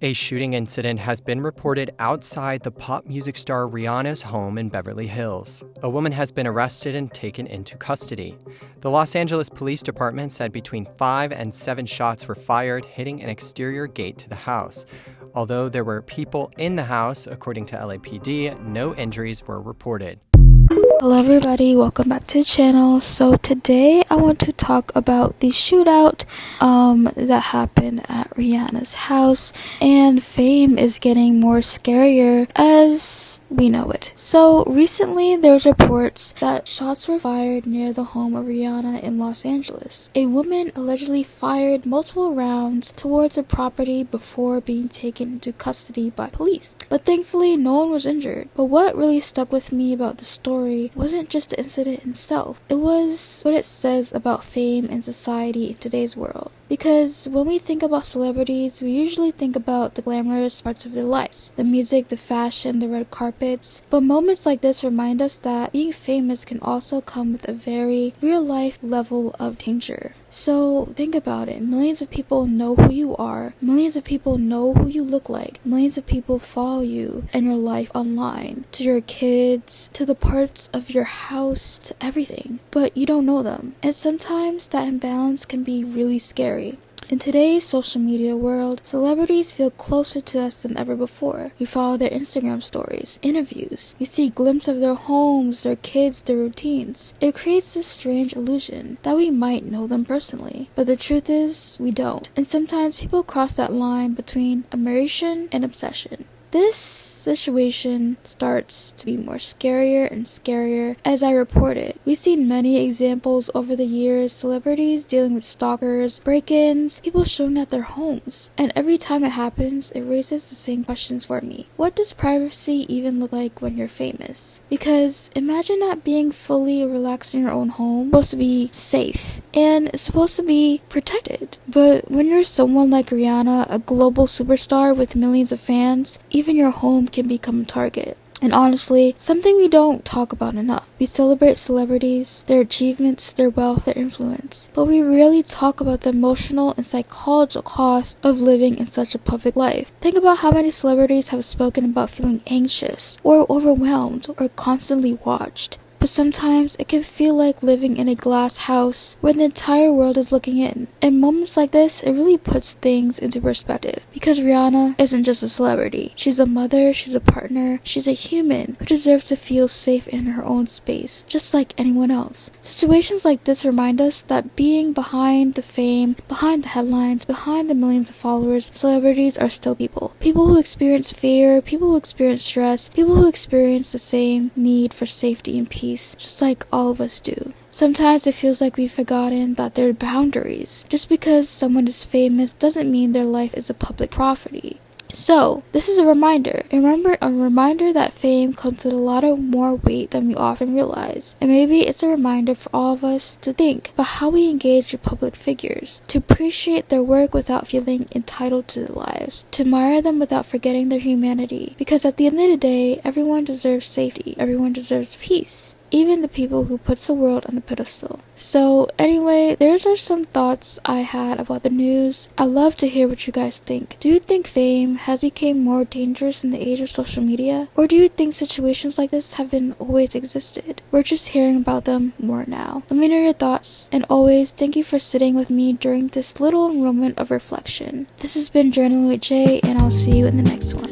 A shooting incident has been reported outside the pop music star Rihanna's home in Beverly Hills. A woman has been arrested and taken into custody. The Los Angeles Police Department said between 5 and 7 shots were fired, hitting an exterior gate to the house. Although there were people in the house, according to LAPD, no injuries were reported. Hello everybody, welcome back to the channel. So today I want to talk about the shootout that happened at Rihanna's house, and fame is getting more scarier as we know it. So recently there was reports that shots were fired near the home of Rihanna in Los Angeles. A woman allegedly fired multiple rounds towards a property before being taken into custody by police. But thankfully no one was injured. But what really stuck with me about the story wasn't just the incident itself. It was what it says about fame and society in today's world. Because when we think about celebrities, we usually think about the glamorous parts of their lives. The music, the fashion, the red carpets. But moments like this remind us that being famous can also come with a very real-life level of danger. So think about it. Millions of people know who you are. Millions of people know who you look like. Millions of people follow you and your life online. To your kids, to the parts of your house, to everything. But you don't know them. And sometimes that imbalance can be really scary. In today's social media world, celebrities feel closer to us than ever before. We follow their Instagram stories, interviews. We see glimpses of their homes, their kids, their routines. It creates this strange illusion that we might know them personally. But the truth is, we don't. And sometimes people cross that line between admiration and obsession. This situation starts to be more scarier and scarier as I report it. We've seen many examples over the years, celebrities dealing with stalkers, break-ins, people showing at their homes. And every time it happens, it raises the same questions for me. What does privacy even look like when you're famous? Because imagine not being fully relaxed in your own home. It's supposed to be safe and it's supposed to be protected. But when you're someone like Rihanna, a global superstar with millions of fans, even your home can become a target. And honestly, something we don't talk about enough. We celebrate celebrities, their achievements, their wealth, their influence, but we rarely talk about the emotional and psychological cost of living in such a public life. Think about how many celebrities have spoken about feeling anxious or overwhelmed or constantly watched. But sometimes it can feel like living in a glass house where the entire world is looking in. In moments like this, it really puts things into perspective. Because Rihanna isn't just a celebrity. She's a mother, she's a partner, she's a human who deserves to feel safe in her own space, just like anyone else. Situations like this remind us that being behind the fame, behind the headlines, behind the millions of followers, celebrities are still people. People who experience fear, people who experience stress, people who experience the same need for safety and peace, just like all of us do. Sometimes it feels like we've forgotten that there are boundaries. Just because someone is famous doesn't mean their life is a public property. So, this is a reminder. A reminder that fame comes with a lot of more weight than we often realize. And maybe it's a reminder for all of us to think about how we engage with public figures, to appreciate their work without feeling entitled to their lives, to admire them without forgetting their humanity. Because at the end of the day, everyone deserves safety, everyone deserves peace. Even the people who puts the world on the pedestal. So anyway, those are some thoughts I had about the news. I'd love to hear what you guys think. Do you think fame has become more dangerous in the age of social media? Or do you think situations like this have been always existed? We're just hearing about them more now. Let me know your thoughts. And always, thank you for sitting with me during this little moment of reflection. This has been Journaling with Jay, and I'll see you in the next one.